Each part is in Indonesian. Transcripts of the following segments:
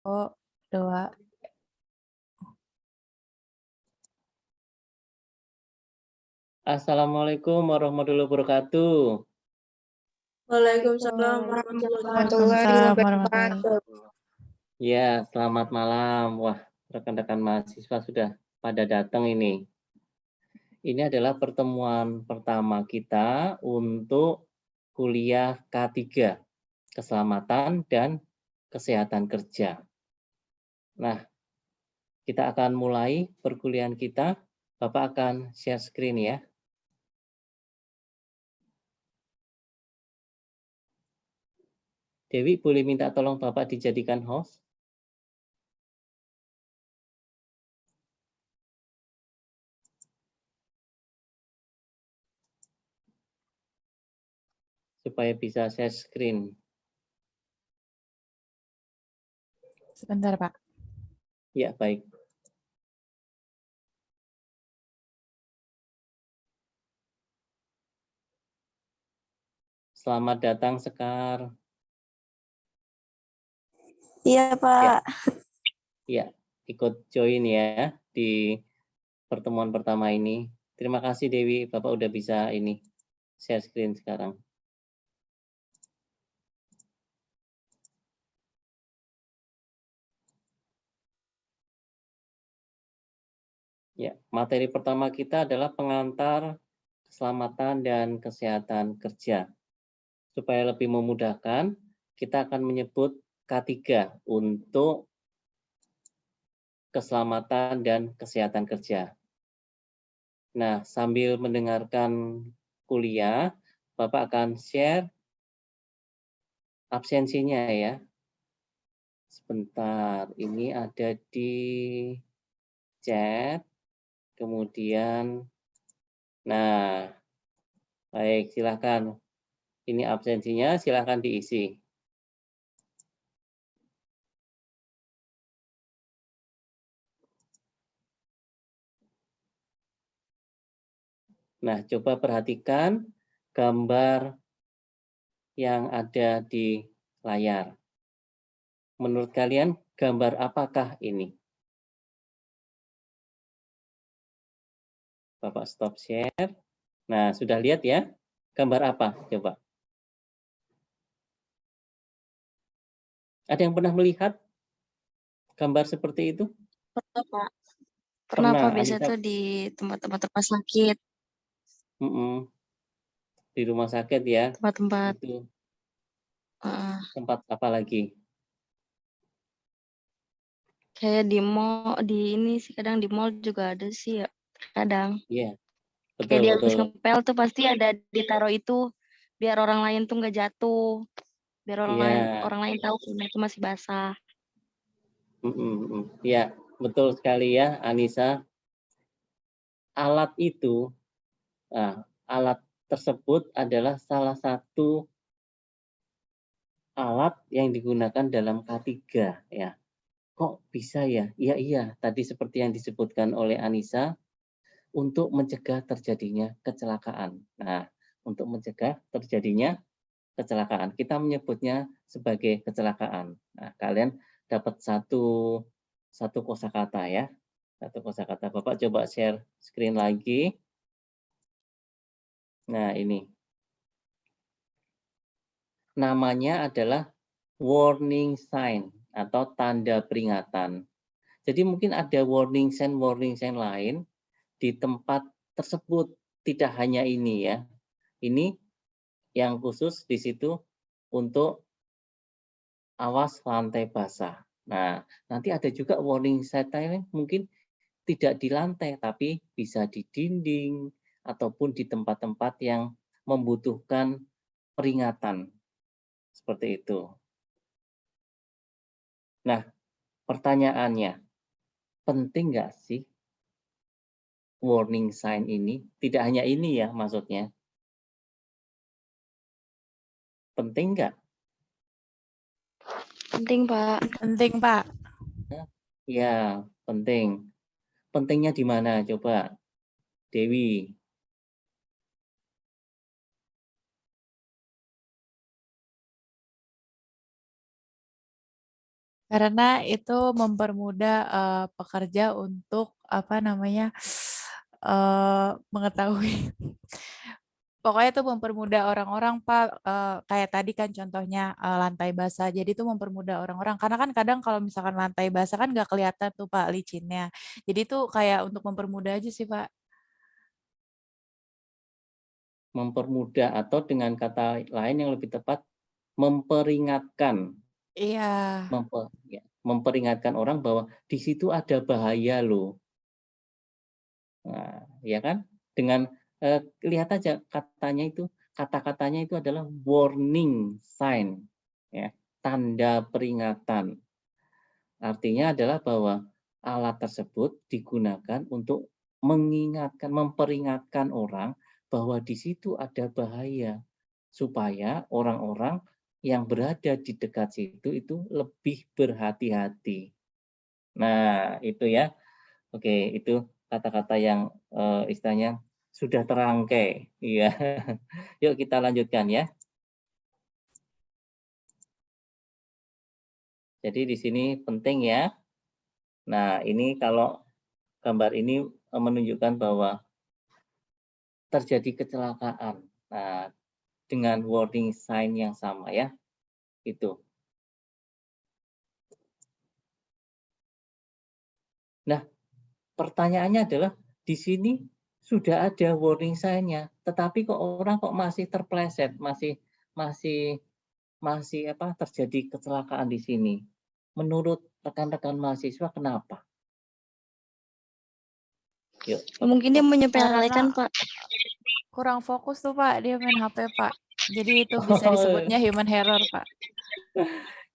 2. Assalamualaikum warahmatullahi wabarakatuh. Waalaikumsalam warahmatullahi wabarakatuh. Ya, selamat malam. Wah, rekan-rekan mahasiswa sudah pada datang ini. Ini adalah pertemuan pertama kita untuk kuliah K3, Keselamatan dan Kesehatan Kerja. Nah, kita akan mulai perkuliahan kita. Bapak akan share screen ya. Dewi, boleh minta tolong Bapak dijadikan host? Supaya bisa share screen. Sebentar, Pak. Ya, baik. Selamat datang, Sekar. Iya, Pak. Ya, ikut join ya di pertemuan pertama ini. Terima kasih Dewi, Bapak udah bisa ini share screen sekarang. Ya, materi pertama kita adalah pengantar keselamatan dan kesehatan kerja. Supaya lebih memudahkan, kita akan menyebut K3 untuk keselamatan dan kesehatan kerja. Nah, sambil mendengarkan kuliah, Bapak akan share absensinya ya. Sebentar, ini ada di chat, kemudian, nah, baik, silakan. Ini absensinya, silakan diisi. Nah, coba perhatikan gambar yang ada di layar. Menurut kalian, gambar apakah ini? Bapak stop share. Nah, sudah lihat ya? Gambar apa? Coba. Ada yang pernah melihat gambar seperti itu? Pernah, Pak. Pernah, Pak. Biasa Anissa? tuh di tempat-tempat rumah sakit. Di rumah sakit ya? Tempat-tempat. Itu tempat apa lagi? Kayak di mall, di ini sih kadang di mall juga ada sih ya. Kadang. Iya, Kayak dia habis betul. ngepel tuh pasti ada ditaruh itu biar orang lain tuh nggak jatuh. Biar Iya. orang lain tahu kalau itu masih basah. Ya, betul sekali ya, Anissa. Alat itu, alat tersebut adalah salah satu alat yang digunakan dalam K3 ya. Kok bisa ya? Iya, tadi seperti yang disebutkan oleh Anissa, untuk mencegah terjadinya kecelakaan. Nah, untuk mencegah terjadinya kecelakaan, kita menyebutnya sebagai kecelakaan. Nah, kalian dapat satu kosakata ya. Satu kosakata. Bapak coba share screen lagi. Nah, ini. Namanya adalah warning sign atau tanda peringatan. Jadi mungkin ada warning sign lain di tempat tersebut. Tidak hanya ini ya. Ini yang khusus di situ untuk awas lantai basah. Nah, nanti ada juga warning sign lain mungkin tidak di lantai, tapi bisa di dinding ataupun di tempat-tempat yang membutuhkan peringatan. Seperti itu. Nah, pertanyaannya, penting nggak sih warning sign ini? Tidak hanya ini ya maksudnya. Penting nggak? Penting, Pak. Penting, Pak. Ya, penting. Pentingnya di mana? Coba, Dewi. Karena itu mempermudah pekerja untuk mengetahui. Pokoknya itu mempermudah orang-orang, Pak. Kayak tadi kan contohnya lantai basah. Jadi itu mempermudah orang-orang. Karena kan kadang kalau misalkan lantai basah kan nggak kelihatan tuh Pak licinnya. Jadi itu kayak untuk mempermudah aja sih Pak. Mempermudah atau dengan kata lain yang lebih tepat, memperingatkan. Iya. Memperingatkan orang bahwa di situ ada bahaya loh. Nah, ya kan? Dengan lihat aja kata-katanya itu adalah warning sign, ya, tanda peringatan. Artinya adalah bahwa alat tersebut digunakan untuk mengingatkan, memperingatkan orang bahwa di situ ada bahaya, supaya orang-orang yang berada di dekat situ itu lebih berhati-hati. Nah, itu ya. Oke, itu kata-kata yang istilahnya sudah terangkai. Iya. Yuk kita lanjutkan ya. Jadi di sini penting ya. Nah, ini kalau gambar ini menunjukkan bahwa terjadi kecelakaan. Nah, dengan warning sign yang sama ya. Itu. Nah, pertanyaannya adalah di sini sudah ada warning sign-nya, tetapi kok orang kok masih terpleset, masih masih masih terjadi kecelakaan di sini. Menurut rekan-rekan mahasiswa kenapa? Yuk. Mungkin dia Karena menyepelekan, Pak. kurang fokus tuh Pak, dia main HP Pak. Jadi itu bisa Oh, disebutnya human error Pak.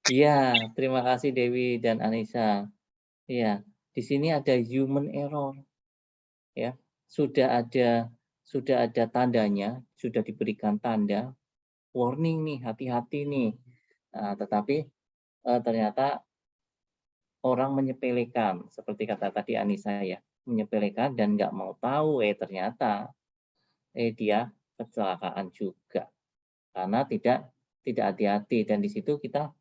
iya, terima kasih Dewi dan Anissa. Iya, di sini ada human error. Ya, sudah ada tandanya, sudah diberikan tanda warning nih, hati-hati nih. Nah, tetapi ternyata orang menyepelekan, seperti kata tadi Anissa ya, menyepelekan dan nggak mau tahu, ternyata dia kecelakaan juga karena tidak hati-hati. Dan di situ kita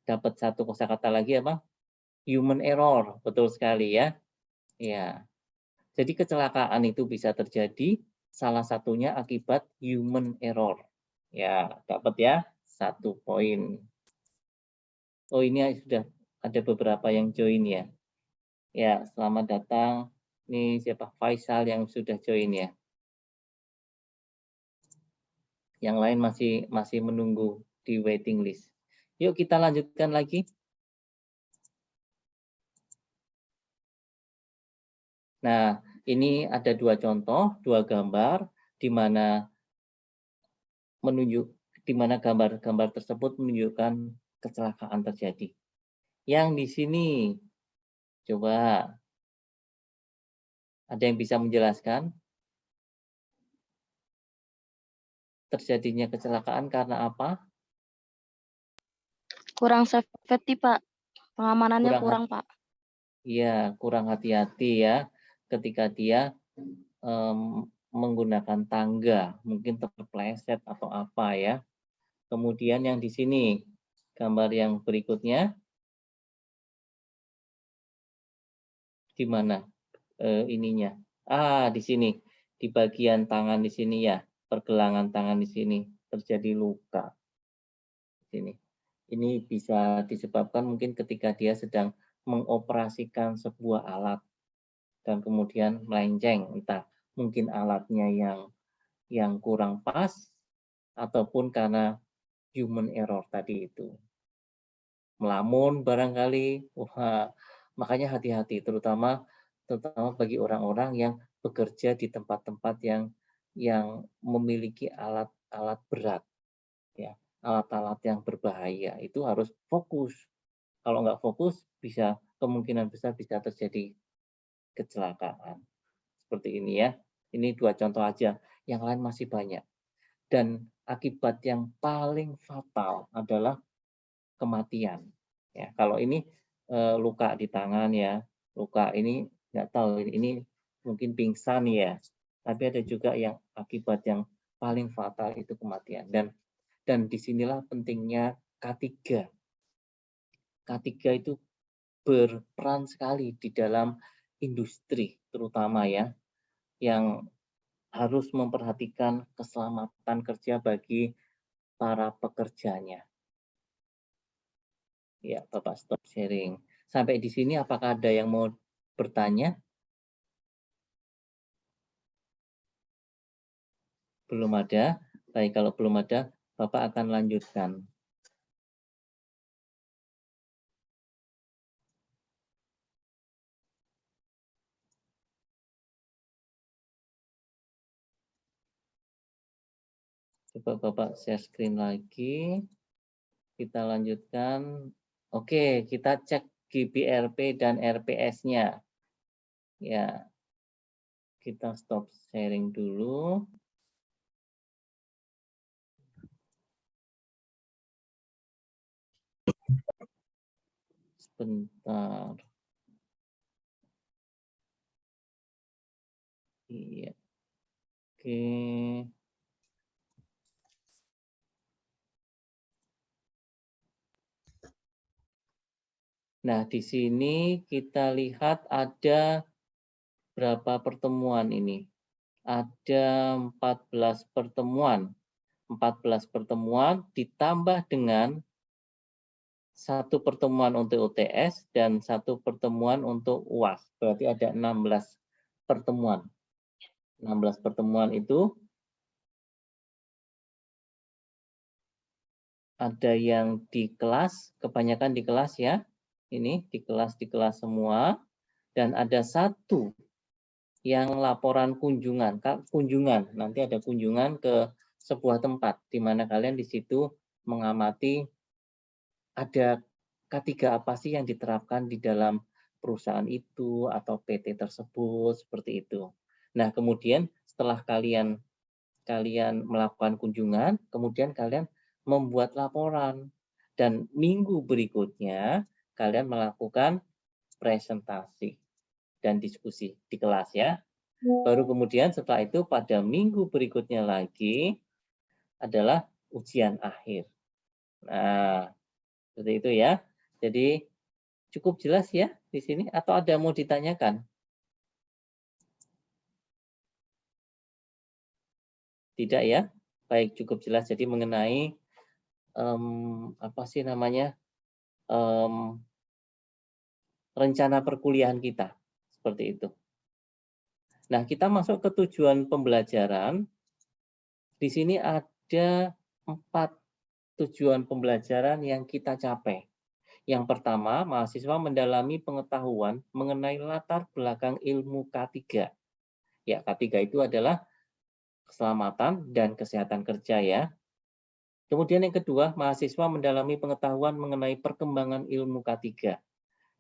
dapat satu kosakata lagi apa? Human error, betul sekali ya. Ya, jadi kecelakaan itu bisa terjadi salah satunya akibat human error. Ya, dapat ya 1 poin. Oh, ini sudah ada beberapa yang join ya. Ya, selamat datang. Ini siapa? Faisal yang sudah join ya. Yang lain masih menunggu di waiting list. Yuk kita lanjutkan lagi. Nah, ini ada 2 contoh, 2 gambar di mana gambar-gambar tersebut menunjukkan kecelakaan terjadi. Yang di sini coba ada yang bisa menjelaskan terjadinya kecelakaan karena apa? Kurang safety, Pak. Pengamanannya kurang, Pak. Iya, kurang hati-hati ya ketika dia menggunakan tangga, mungkin terpleset atau apa ya. Kemudian yang di sini gambar yang berikutnya di mana ininya? Di sini di bagian tangan di sini ya, pergelangan tangan di sini terjadi luka. Di sini. Ini bisa disebabkan mungkin ketika dia sedang mengoperasikan sebuah alat dan kemudian melenceng, entah mungkin alatnya yang kurang pas ataupun karena human error tadi itu. Melamun barangkali, wah, makanya hati-hati terutama bagi orang-orang yang bekerja di tempat-tempat yang memiliki alat-alat berat ya, alat-alat yang berbahaya itu harus fokus. Kalau nggak fokus kemungkinan besar bisa terjadi kecelakaan. Seperti ini ya. Ini 2 contoh aja, yang lain masih banyak. Dan akibat yang paling fatal adalah kematian. Ya, kalau ini luka di tangan ya, luka ini nggak tahu ini mungkin pingsan ya. Tapi ada juga yang akibat yang paling fatal itu kematian. Dan disinilah pentingnya K3. K3 itu berperan sekali di dalam industri terutama ya, yang harus memperhatikan keselamatan kerja bagi para pekerjanya. Ya, Bapak stop sharing. Sampai di sini apakah ada yang mau bertanya? Belum ada. Baik, kalau belum ada, Bapak akan lanjutkan. Coba Bapak share screen lagi. Kita lanjutkan. Oke, kita cek GBRP dan RPS-nya. Ya, kita stop sharing dulu. Sebentar. Iya. Oke. Nah, di sini kita lihat ada berapa pertemuan ini? Ada 14 pertemuan. 14 pertemuan ditambah dengan 1 pertemuan untuk UTS dan 1 pertemuan untuk UAS. Berarti ada 16 pertemuan. 16 pertemuan itu ada yang di kelas, kebanyakan di kelas ya. Ini di kelas semua. Dan ada 1 yang laporan kunjungan. Kunjungan, nanti ada kunjungan ke sebuah tempat di mana kalian di situ mengamati ada K3 apa sih yang diterapkan di dalam perusahaan itu atau PT tersebut seperti itu. Nah, kemudian setelah kalian melakukan kunjungan, kemudian kalian membuat laporan dan minggu berikutnya kalian melakukan presentasi dan diskusi di kelas ya. Baru kemudian setelah itu pada minggu berikutnya lagi adalah ujian akhir. Nah, seperti itu ya. Jadi cukup jelas ya di sini atau ada mau ditanyakan? Tidak ya? Baik, cukup jelas. Jadi mengenai apa sih namanya? Rencana perkuliahan kita. Seperti itu. Nah, kita masuk ke tujuan pembelajaran. Di sini ada 4 tujuan pembelajaran yang kita capai. Yang pertama, mahasiswa mendalami pengetahuan mengenai latar belakang ilmu K3. Ya, K3 itu adalah keselamatan dan kesehatan kerja ya. Kemudian yang kedua, mahasiswa mendalami pengetahuan mengenai perkembangan ilmu K3.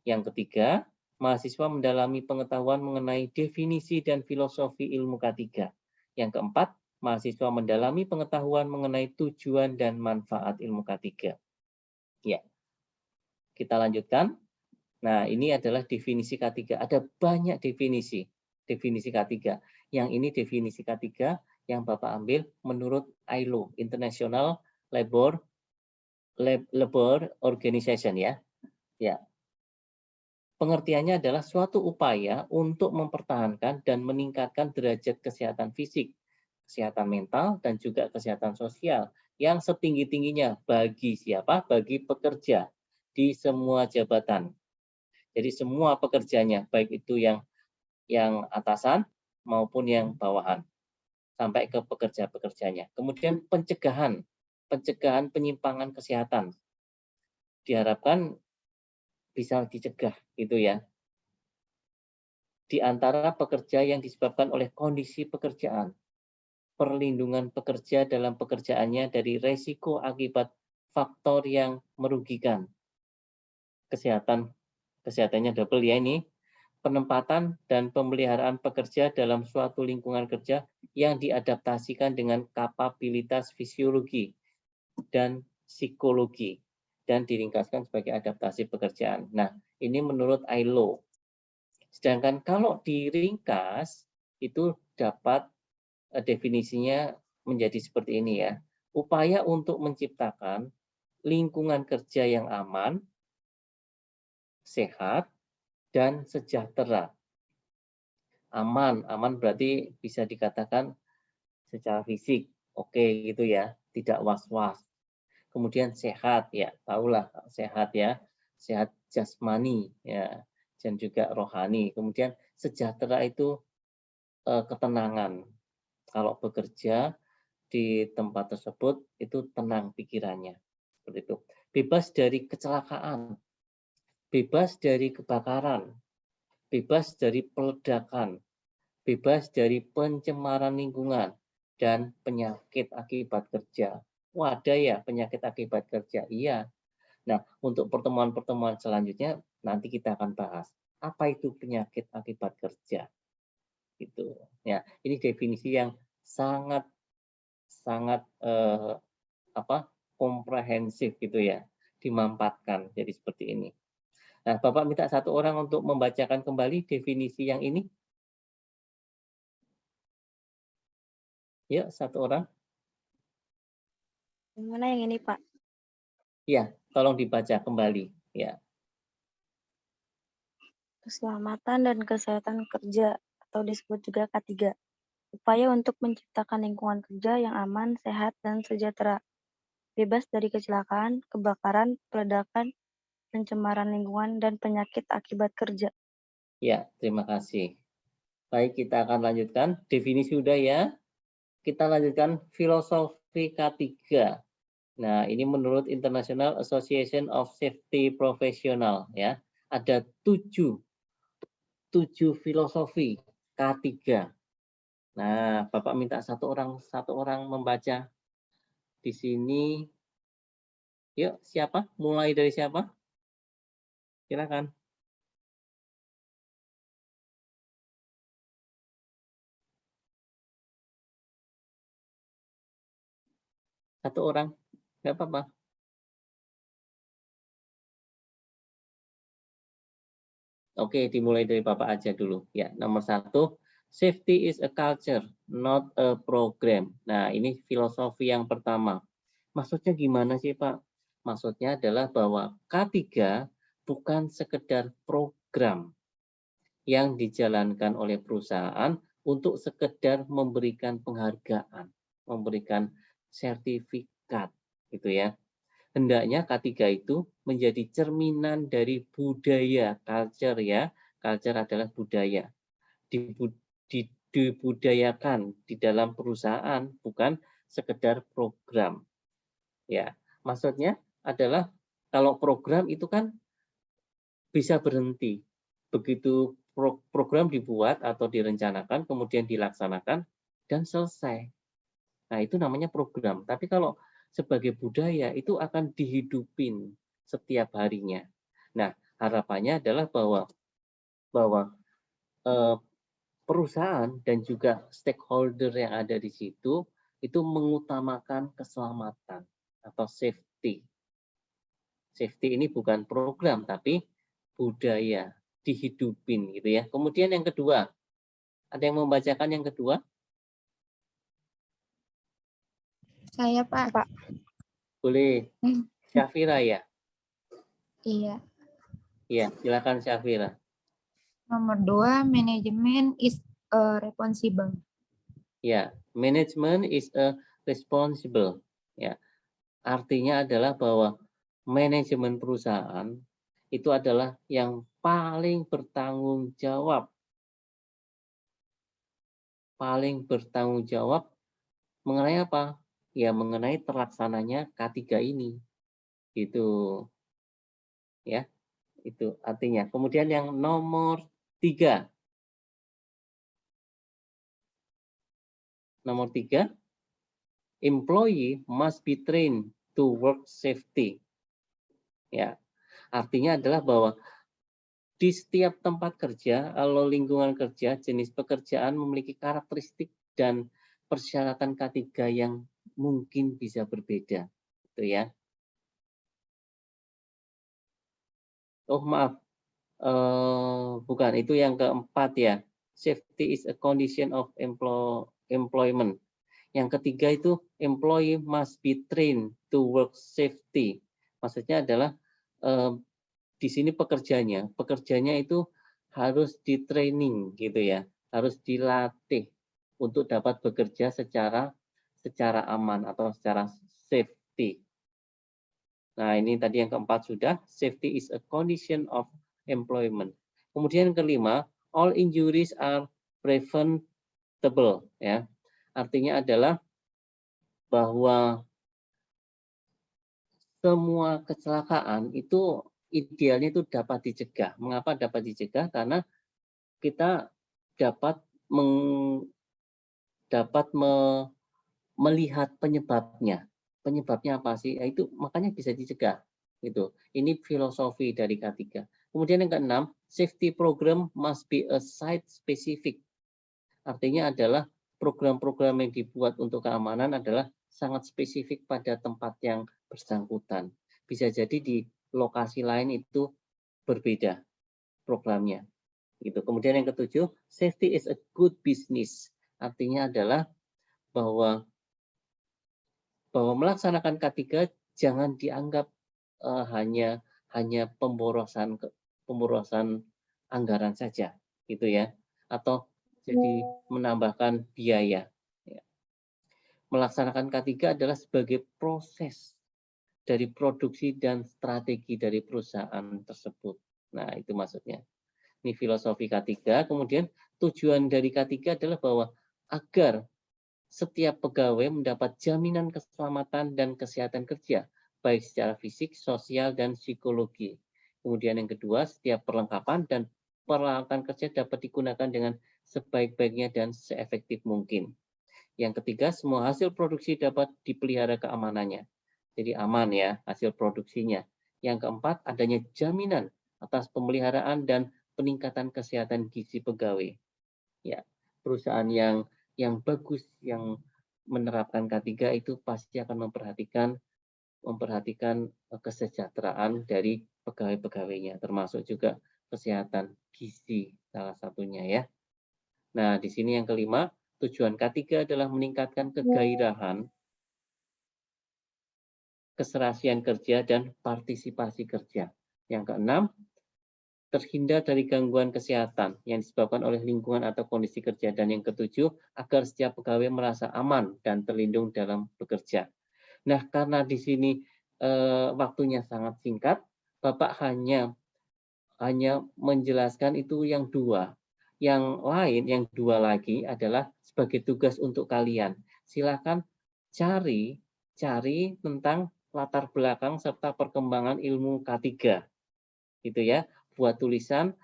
Yang ketiga, mahasiswa mendalami pengetahuan mengenai definisi dan filosofi ilmu K3. Yang keempat, mahasiswa mendalami pengetahuan mengenai tujuan dan manfaat ilmu K3. Ya, kita lanjutkan. Nah, ini adalah definisi K3. Ada banyak definisi K3. Yang ini definisi K3 yang Bapak ambil menurut ILO, International Labor Organization ya. Ya. Pengertiannya adalah suatu upaya untuk mempertahankan dan meningkatkan derajat kesehatan fisik, kesehatan mental, dan juga kesehatan sosial yang setinggi-tingginya bagi siapa? Bagi pekerja di semua jabatan. Jadi semua pekerjanya, baik itu yang atasan maupun yang bawahan, sampai ke pekerja-pekerjanya. Kemudian pencegahan penyimpangan kesehatan. Diharapkan bisa dicegah gitu ya. Di antara pekerja yang disebabkan oleh kondisi pekerjaan, perlindungan pekerja dalam pekerjaannya dari resiko akibat faktor yang merugikan. Kesehatannya double ya ini. Penempatan dan pemeliharaan pekerja dalam suatu lingkungan kerja yang diadaptasikan dengan kapabilitas fisiologi dan psikologi dan diringkaskan sebagai adaptasi pekerjaan. Nah, ini menurut ILO. Sedangkan kalau diringkas itu dapat definisinya menjadi seperti ini ya. Upaya untuk menciptakan lingkungan kerja yang aman, sehat, dan sejahtera. Aman berarti bisa dikatakan secara fisik, oke gitu ya, tidak was-was. Kemudian sehat, ya tahulah sehat ya, sehat jasmani ya, dan juga rohani. Kemudian sejahtera itu ketenangan. Kalau bekerja di tempat tersebut itu tenang pikirannya, seperti itu. Bebas dari kecelakaan, bebas dari kebakaran, bebas dari peledakan, bebas dari pencemaran lingkungan dan penyakit akibat kerja. Wah, ada ya penyakit akibat kerja? Iya. Nah, untuk pertemuan-pertemuan selanjutnya nanti kita akan bahas apa itu penyakit akibat kerja. Gitu. Ya, ini definisi yang sangat komprehensif gitu ya, dimampatkan jadi seperti ini. Nah, Bapak minta satu orang untuk membacakan kembali definisi yang ini. Ya, satu orang. Yang mana yang ini, Pak? Ya, tolong dibaca kembali. Ya, Keselamatan dan kesehatan kerja atau disebut juga K3. Upaya untuk menciptakan lingkungan kerja yang aman, sehat, dan sejahtera. Bebas dari kecelakaan, kebakaran, peledakan, pencemaran lingkungan, dan penyakit akibat kerja. ya, terima kasih. Baik, kita akan lanjutkan. Definisi sudah ya. Kita lanjutkan filosofi K3. Nah, ini menurut International Association of Safety Professional ya. Ada tujuh filosofi K3. Nah, Bapak minta satu orang membaca di sini. Yuk, siapa? Mulai dari siapa? Silakan. Satu orang. Nggak apa-apa. Oke, dimulai dari Bapak aja dulu. Ya, nomor 1, safety is a culture, not a program. Nah, ini filosofi yang pertama. Maksudnya gimana sih, Pak? Maksudnya adalah bahwa K3 bukan sekedar program yang dijalankan oleh perusahaan untuk sekedar memberikan penghargaan, memberikan sertifikat, gitu ya. Hendaknya K3 itu menjadi cerminan dari budaya, culture ya. Culture adalah budaya. Dibudayakan di dalam perusahaan, bukan sekedar program. Ya, maksudnya adalah kalau program itu kan bisa berhenti. Begitu program dibuat atau direncanakan, kemudian dilaksanakan dan selesai. Nah, itu namanya program. Tapi kalau sebagai budaya itu akan dihidupin setiap harinya. Nah, harapannya adalah bahwa perusahaan dan juga stakeholder yang ada di situ itu mengutamakan keselamatan atau safety. Safety ini bukan program tapi budaya, dihidupin gitu ya. Kemudian yang kedua, ada yang membacakan yang kedua? Saya, Pak. Pak. Boleh. Syafira ya? Iya. Iya, silakan Syafira. Nomor 2, manajemen is responsible. Ya, management is a responsible. Ya, artinya adalah bahwa manajemen perusahaan itu adalah yang paling bertanggung jawab. Paling bertanggung jawab mengenai apa? Ya, mengenai terlaksananya K3 ini. Gitu. Ya, itu artinya. Kemudian yang nomor 3. Nomor 3, employee must be trained to work safety. Ya, artinya adalah bahwa di setiap tempat kerja, kalau lingkungan kerja, jenis pekerjaan memiliki karakteristik dan persyaratan K3 yang mungkin bisa berbeda. Itu ya. Oh, maaf. Bukan, itu yang keempat ya. Safety is a condition of employment. Yang ketiga itu employee must be trained to work safety. Maksudnya adalah di sini pekerjanya itu harus di training gitu ya, harus dilatih untuk dapat bekerja secara aman atau secara safety. Nah, ini tadi yang keempat sudah, safety is a condition of employment. Kemudian yang kelima, all injuries are preventable ya. Artinya adalah bahwa semua kecelakaan itu idealnya itu dapat dicegah. Mengapa dapat dicegah? Karena kita dapat melihat penyebabnya. Penyebabnya apa sih? Itu makanya bisa dicegah. Gitu. Ini filosofi dari K3. Kemudian yang keenam, safety program must be a site specific. Artinya adalah program-program yang dibuat untuk keamanan adalah sangat spesifik pada tempat yang bersangkutan. Bisa jadi di lokasi lain itu berbeda programnya. Gitu. Kemudian yang ketujuh, safety is a good business. Artinya adalah bahwa melaksanakan K3 jangan dianggap hanya pemborosan anggaran saja, gitu ya, atau jadi menambahkan biaya. Melaksanakan K3 adalah sebagai proses dari produksi dan strategi dari perusahaan tersebut. Nah, itu maksudnya. Ini filosofi K3. Kemudian tujuan dari K3 adalah bahwa agar setiap pegawai mendapat jaminan keselamatan dan kesehatan kerja, baik secara fisik, sosial, dan psikologi. Kemudian yang kedua, setiap perlengkapan dan peralatan kerja dapat digunakan dengan sebaik-baiknya dan seefektif mungkin. Yang ketiga, semua hasil produksi dapat dipelihara keamanannya. Jadi aman ya hasil produksinya. Yang keempat, adanya jaminan atas pemeliharaan dan peningkatan kesehatan gizi pegawai. Ya, perusahaan yang bagus, yang menerapkan K3 itu pasti akan memperhatikan kesejahteraan dari pegawai-pegawainya, termasuk juga kesehatan gizi salah satunya ya. Nah, di sini yang kelima, tujuan K3 adalah meningkatkan kegairahan, keserasian kerja, dan partisipasi kerja. Yang keenam, terhindar dari gangguan kesehatan yang disebabkan oleh lingkungan atau kondisi kerja. Dan yang ketujuh, agar setiap pegawai merasa aman dan terlindung dalam bekerja. Nah, karena di sini waktunya sangat singkat, Bapak hanya menjelaskan itu yang dua. Yang lain, yang dua lagi adalah sebagai tugas untuk kalian. Silakan cari tentang latar belakang serta perkembangan ilmu K3. Gitu ya. Buat tulisan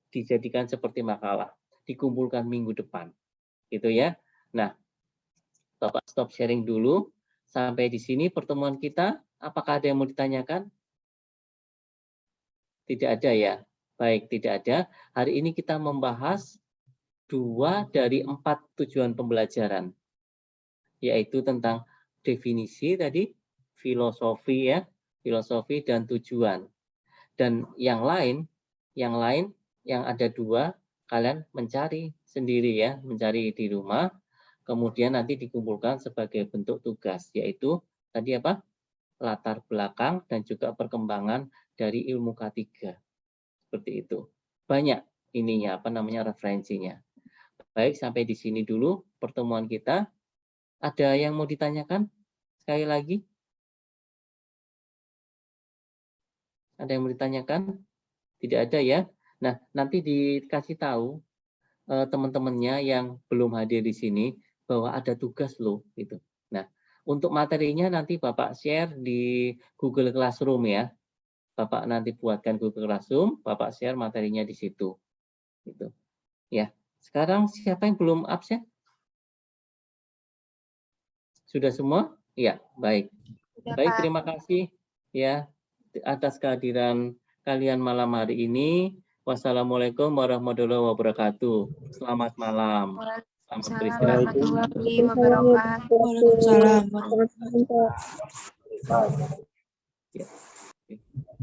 dijadikan seperti makalah, dikumpulkan minggu depan. Gitu ya. Nah, Bapak stop sharing dulu. Sampai di sini pertemuan kita. Apakah ada yang mau ditanyakan? Tidak ada ya. Baik, tidak ada. Hari ini kita membahas 2 dari 4 tujuan pembelajaran. Yaitu tentang definisi tadi, filosofi ya, filosofi dan tujuan. Dan yang lain yang ada 2, kalian mencari sendiri ya, mencari di rumah, kemudian nanti dikumpulkan sebagai bentuk tugas, yaitu tadi apa? Latar belakang dan juga perkembangan dari ilmu K3. Seperti itu. Banyak ininya, referensinya. Baik, sampai di sini dulu pertemuan kita. Ada yang mau ditanyakan? Sekali lagi. Ada yang mau ditanyakan? Tidak ada ya. Nah, nanti dikasih tahu teman-temannya yang belum hadir di sini bahwa ada tugas loh gitu. Nah, untuk materinya nanti Bapak share di Google Classroom ya. Bapak nanti buatkan Google Classroom, Bapak share materinya di situ. Gitu. Ya. Sekarang siapa yang belum absen? Sudah semua? Ya, baik. Sudah, Baik, Pak. terima kasih ya atas kehadiran kalian malam hari ini. Wassalamualaikum warahmatullahi wabarakatuh. Selamat malam. Selamat beristirahat. Warahmatullahi wabarakatuh. Waalaikumsalam warahmatullahi wabarakatuh. Ya.